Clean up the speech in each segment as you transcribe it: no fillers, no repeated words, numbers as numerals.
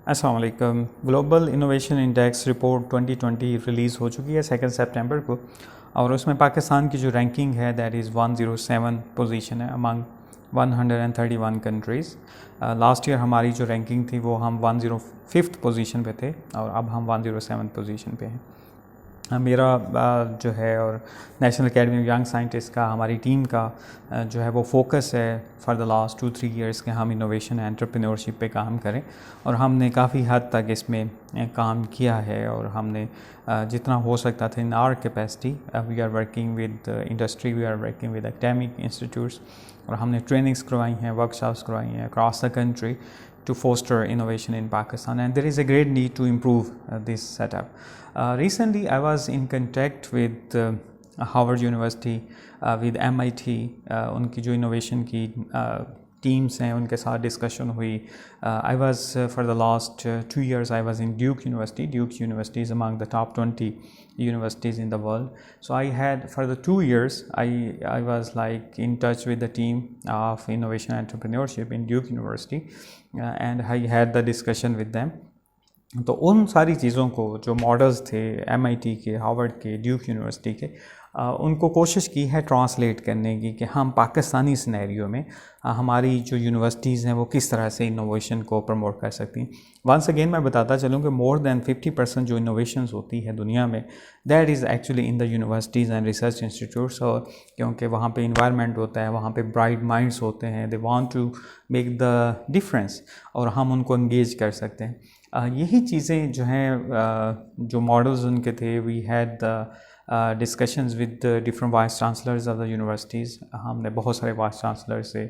अस्सलाम वालेकुम। Global innovation index report 2020 release हो चुकी है 2 सितंबर को, और उसमें पाकिस्तान की जो रैंकिंग है दैट इज़ 107 पोजीशन है अमंग 131 कंट्रीज़। लास्ट ईयर हमारी जो रैंकिंग थी वो हम 105 पोजीशन पे थे और अब हम 107 पोजीशन पे हैं। मेरा जो है और national academy of young scientist का, हमारी टीम का जो है वो फोकस है फॉर द लास्ट 2-3 ईयर्स के हम इनोवेशन एंटरप्रेन्योरशिप पे काम करें, और हमने काफ़ी हद तक इसमें काम किया है और हमने जितना हो सकता था in our capacity we are working with industry, we are working with academic institutes, और हमने ट्रेनिंग्स करवाई हैं, वर्कशॉप्स करवाई हैं across the country to foster innovation in Pakistan, and there is a great need to improve this setup. Recently I was in contact with Harvard University, with MIT, उनकी जो innovation की teams हैं उनके साथ discussion हुई. I was for the last 2 years I was in Duke university. Duke university is among the top 20 universities in the world. So I had for the 2 years I was like in touch with the team of innovation entrepreneurship in Duke University, and I had the discussion with them. तो उन सारी चीज़ों को जो models थे MIT के, Harvard के, Duke university के, उनको कोशिश की है ट्रांसलेट करने की कि हम पाकिस्तानी सिनेरियो में हमारी जो यूनिवर्सिटीज़ हैं वो किस तरह से इनोवेशन को प्रमोट कर सकती हैं. वंस अगेन मैं बताता चलूँ कि मोर दैन 50% जो इनोवेशंस होती है दुनिया में that is actually in the universities and research institutes. और क्योंकि वहाँ पे इन्वायरमेंट होता है, वहाँ पे ब्राइट माइंड्स होते हैं, they want to make the difference, और हम उनको इंगेज कर सकते हैं. यही चीज़ें जो हैं जो मॉडल्स उनके थे, we had the discussions with different vice chancellors of the universities. हमने बहुत सारे वाइस चांसलर से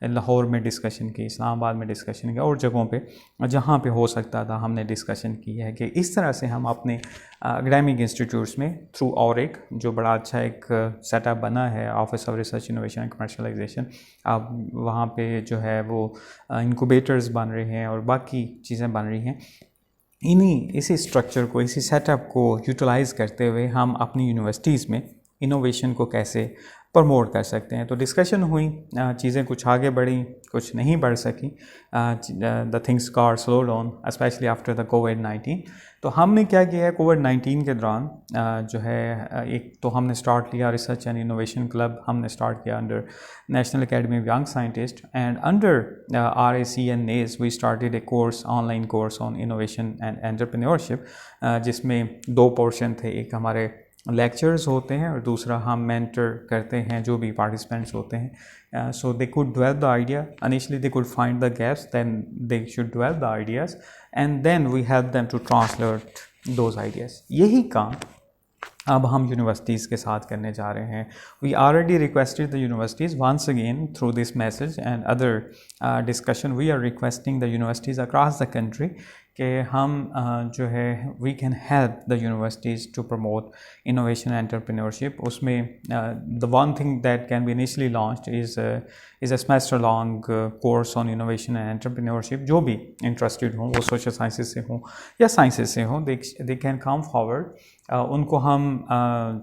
लाहौर में डिस्कशन की, इस्लामाबाद में डिस्कशन की, और जगहों पे जहाँ पे हो सकता था हमने डिस्कशन की है कि इस तरह से हम अपने एकेडमिक इंस्टीट्यूट्स में थ्रू और एक जो बड़ा अच्छा एक सेटअप बना है office of research innovation and commercialisation, अब वहाँ पे जो है वो इंक्यूबेटर्स बन रहे हैं और बाकी चीज़ें बन रही हैं. इसी स्ट्रक्चर को, इसी सेटअप को यूटिलाइज़ करते हुए हम अपनी यूनिवर्सिटीज़ में इनोवेशन को कैसे प्रमोट कर सकते हैं. तो डिस्कशन हुई, चीज़ें कुछ आगे बढ़ी, कुछ नहीं बढ़ सकी. The things got slow down specially after the कोविड-19. तो हमने क्या किया है कोविड-19 के दौरान, जो है एक तो हमने स्टार्ट लिया रिसर्च एंड इनोवेशन क्लब, हमने स्टार्ट किया under national academy of young scientist, and under RAC and NACE we started a course, online course on innovation and entrepreneurship, जिसमें 2 पोर्शन थे. एक हमारे लेक्चर्स होते हैं और दूसरा हम मेंटर करते हैं जो भी पार्टिसिपेंट्स होते हैं. So they could develop the idea. Initially they could find the gaps, then they should develop the ideas, and then we help them to translate those ideas. यही काम अब हम यूनिवर्सिटीज़ के साथ करने जा रहे हैं. We already requested the universities once again through this message and other discussion, we are requesting the universities across the country कि हम जो है we can help the universities to promote innovation entrepreneurship. उसमें the one thing that can be initially launched is a semester long course on innovation and entrepreneurship. जो भी interested हों, वो social sciences से हों या साइंसेज से हों, दे कैन कम फॉरवर्ड. उनको हम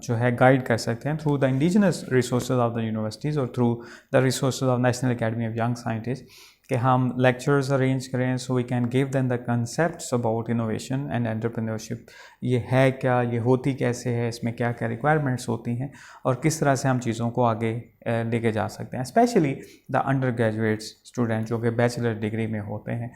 जो है गाइड कर सकते हैं through the indigenous resources of the universities और through the resources of national academy of young scientist, कि हम लेक्चर्स अरेंज करें so we can give them the concepts about innovation and entrepreneurship. ये है क्या, ये होती कैसे है, इसमें क्या क्या रिक्वायरमेंट्स होती हैं, और किस तरह से हम चीज़ों को आगे लेके जा सकते हैं. Specially the under graduates student जो कि बैचलर डिग्री में होते हैं.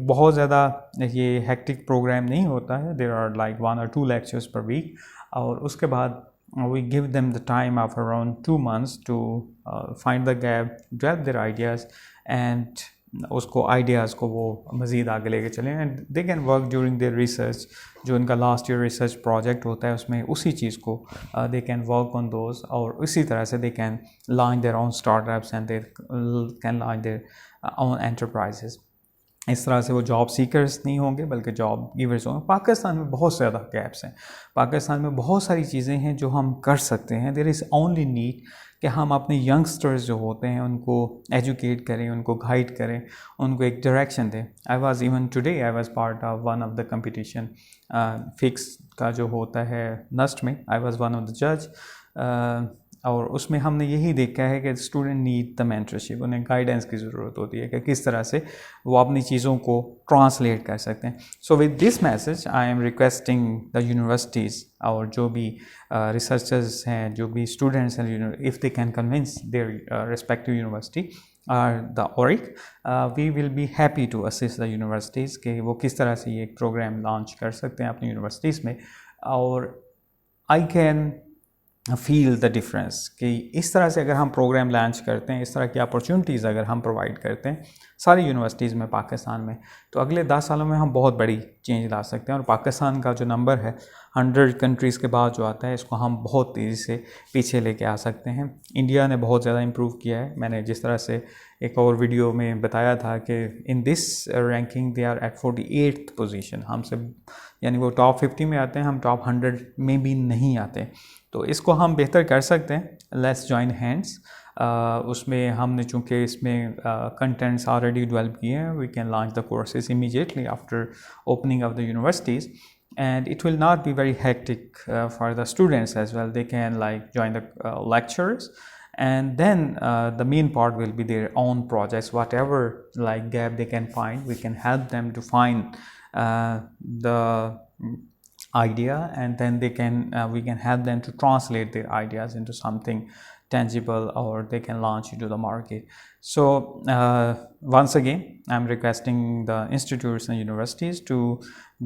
बहुत ज़्यादा ये हेक्टिक प्रोग्राम नहीं होता है. There are like 1 or 2 lectures per week, और उसके बाद we give them the time of around 2 months to find the gap, develop their ideas, and उसको आइडियाज़ को वो मज़ीद आगे लेके चलें, and they can work during their research. जो उनका लास्ट ईयर रिसर्च प्रोजेक्ट होता है उसमें उसी चीज़ को they can work on those, और इसी तरह से they can launch their own startups and they can launch their own enterprises. इस तरह से वो जॉब सीकर्स नहीं होंगे बल्कि जॉब गिवर्स होंगे. पाकिस्तान में बहुत ज़्यादा गैप्स हैं. पाकिस्तान में बहुत सारी चीज़ें हैं जो हम कर सकते हैं. देयर इज़ ओनली नीड कि हम अपने यंगस्टर्स जो होते हैं उनको एजुकेट करें, उनको गाइड करें, उनको एक डायरेक्शन दें. I was even today I was part of one of the competition fix का जो होता है नस्ट में. I was one of the जज. اور اس میں ہم نے یہی دیکھا ہے کہ اسٹوڈنٹ نیڈ دا مینٹرشپ، انہیں گائیڈنس کی ضرورت ہوتی ہے کہ کس طرح سے وہ اپنی چیزوں کو ٹرانسلیٹ کر سکتے ہیں. So with this message I am requesting the universities اور جو بھی ریسرچرز ہیں، جو بھی اسٹوڈنٹس ہیں، if they can convince their respective university the work, we will be happy to assist the universities کہ وہ کس طرح سے یہ ایک پروگرام لانچ کر سکتے ہیں اپنی یونیورسٹیز میں. اور I can feel the difference کہ اس طرح سے اگر ہم پروگرام لانچ کرتے ہیں، اس طرح کی اپرچونیٹیز اگر ہم پرووائڈ کرتے ہیں ساری یونیورسٹیز میں پاکستان میں، تو اگلے 10 سالوں میں ہم بہت بڑی چینج لا سکتے ہیں. اور پاکستان کا جو نمبر ہے 100 کنٹریز کے بعد جو آتا ہے، اس کو ہم بہت تیزی سے پیچھے لے کے آ سکتے ہیں. انڈیا نے بہت زیادہ امپروو کیا ہے. میں نے جس طرح سے ایک اور ویڈیو میں بتایا تھا کہ in this ranking they are at 48th position, ہم سے یعنی وہ ٹاپ 50 میں آتے ہیں، ہم ٹاپ 100 میں بھی نہیں آتے. تو اس کو ہم بہتر کر سکتے ہیں. Let's join hands. اس میں ہم نے چونکہ اس میں کنٹینٹس آلریڈی ڈیولپ کیے ہیں، we can launch the courses immediately after opening of the universities. And it will not be very hectic for the students as well. They can like join the lectures, and then the main part will be their own projects. Whatever like gap they can find, we can help them to find the idea, and then we can help them to translate their ideas into something tangible, or they can launch into the market. So once again, I'm requesting the institutes and universities to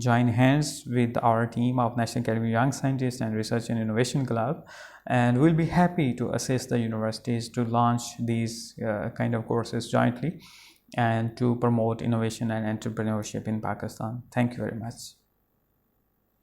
join hands with our team of National Academy of Young Scientists and Research and Innovation Club, and we'll be happy to assist the universities to launch these kind of courses jointly and to promote innovation and entrepreneurship in Pakistan. Thank you very much.